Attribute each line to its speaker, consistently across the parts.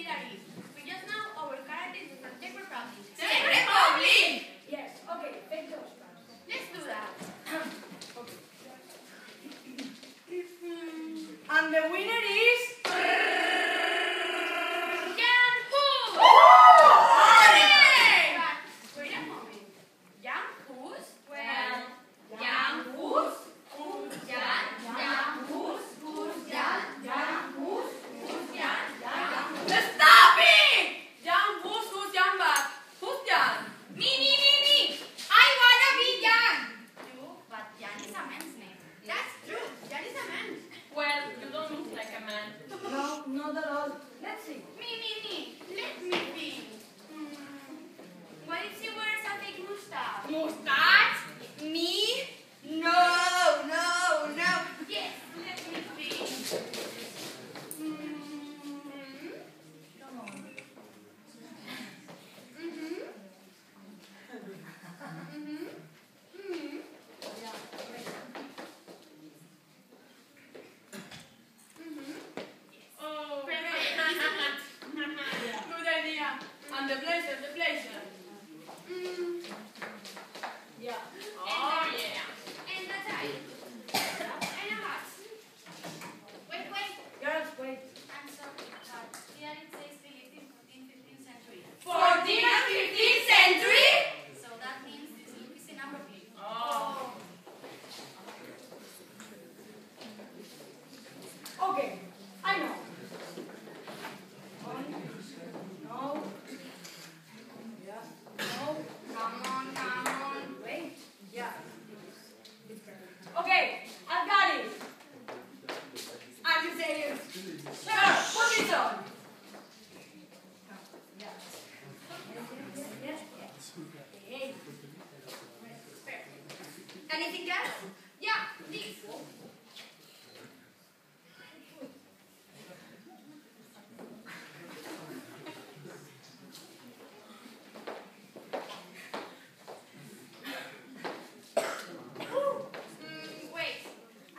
Speaker 1: military. We just know our characters in the Czech Republic.
Speaker 2: Czech Republic!
Speaker 3: Yes, okay, take those cards.
Speaker 1: Let's do that.
Speaker 3: Okay. And the winner is...
Speaker 1: Jan Hus!
Speaker 2: Hooray!
Speaker 1: But wait a moment. Jan Hus?
Speaker 2: Well, Jan Hus?
Speaker 1: Who's Jan? Jan Hus? Who's Jan? Jan Hus? Who's Jan? Jan Hus?
Speaker 2: Stop it! Jan Hus, who's Jan back? Who's Jan? Me! I wanna be Jan!
Speaker 1: You, but Jan is a man's name. That's true. Jan is a man.
Speaker 2: Well, you don't look like a man.
Speaker 3: No, not at all. Let's see.
Speaker 1: Me. Let me think. What if she wears a big mustache?
Speaker 2: Mustache? Me? No.
Speaker 1: Yes, let me think.
Speaker 3: Come on.
Speaker 2: Oh, good idea. And the blazer.
Speaker 3: Yeah.
Speaker 2: Oh, yeah.
Speaker 1: And a tie. And a hat. Wait.
Speaker 3: Girls, wait.
Speaker 1: I'm sorry, but here it says they lived in 14th, 15th century.
Speaker 2: 14th and 15th century?
Speaker 1: So that means this look is inappropriate.
Speaker 2: Oh.
Speaker 3: Okay, I know. One. No. Yeah. No.
Speaker 1: Come on.
Speaker 3: Wait. Yeah. Okay, I've got it.
Speaker 2: Are you serious?
Speaker 3: Sure, put this on. Yeah. Yes. Hey.
Speaker 1: Anything else? Yeah, this. Wait.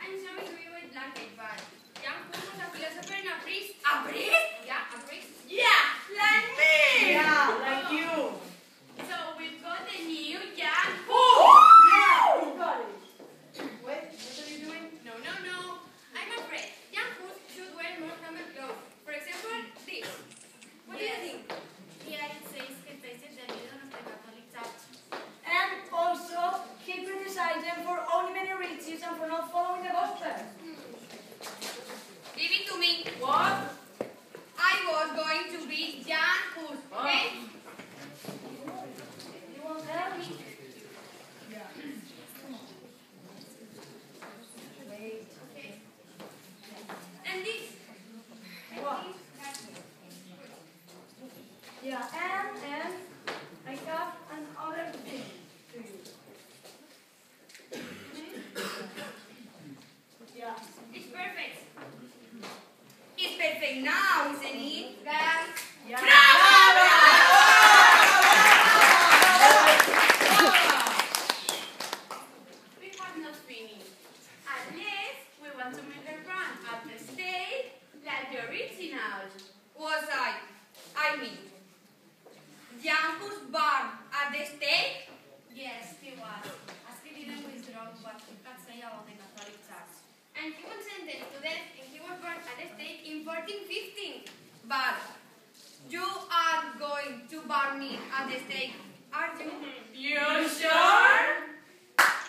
Speaker 1: I'm sorry to be with blanket, but Jan Hus was a philosopher and a priest.
Speaker 2: A priest?
Speaker 1: Yeah, a priest.
Speaker 2: Yeah, like me!
Speaker 3: Yeah, like you.
Speaker 1: So we've got the new Jan Hus.
Speaker 3: Yeah, you got it. Wait, what are you doing?
Speaker 1: No. I'm afraid Jan Hus should wear more formal clothes. For example, this. What do you think? Here it says que tasted the leader of the Catholic Church.
Speaker 3: And also, he criticized them for owning many riches and for not following the gospel.
Speaker 2: Give it to me.
Speaker 3: What?
Speaker 2: I was going to be Jan Hus, okay?
Speaker 3: You want help? Yeah. Wait.
Speaker 1: Okay. And this.
Speaker 3: What? Yeah, and I have another thing to you. Yeah.
Speaker 1: It's perfect.
Speaker 2: It's perfect now, isn't it, guys?
Speaker 3: Yeah.
Speaker 1: We have not finished. Unless we want to make her run at the stake like the original.
Speaker 2: Was I mean, Jan Hus born at the stake?
Speaker 1: Yes, he was. As he didn't withdraw what he had said about the Catholic Church. And he was sentenced to death and he was burned at the stake in 1415.
Speaker 2: But you are going to burn me at the stake, are you?
Speaker 1: You sure?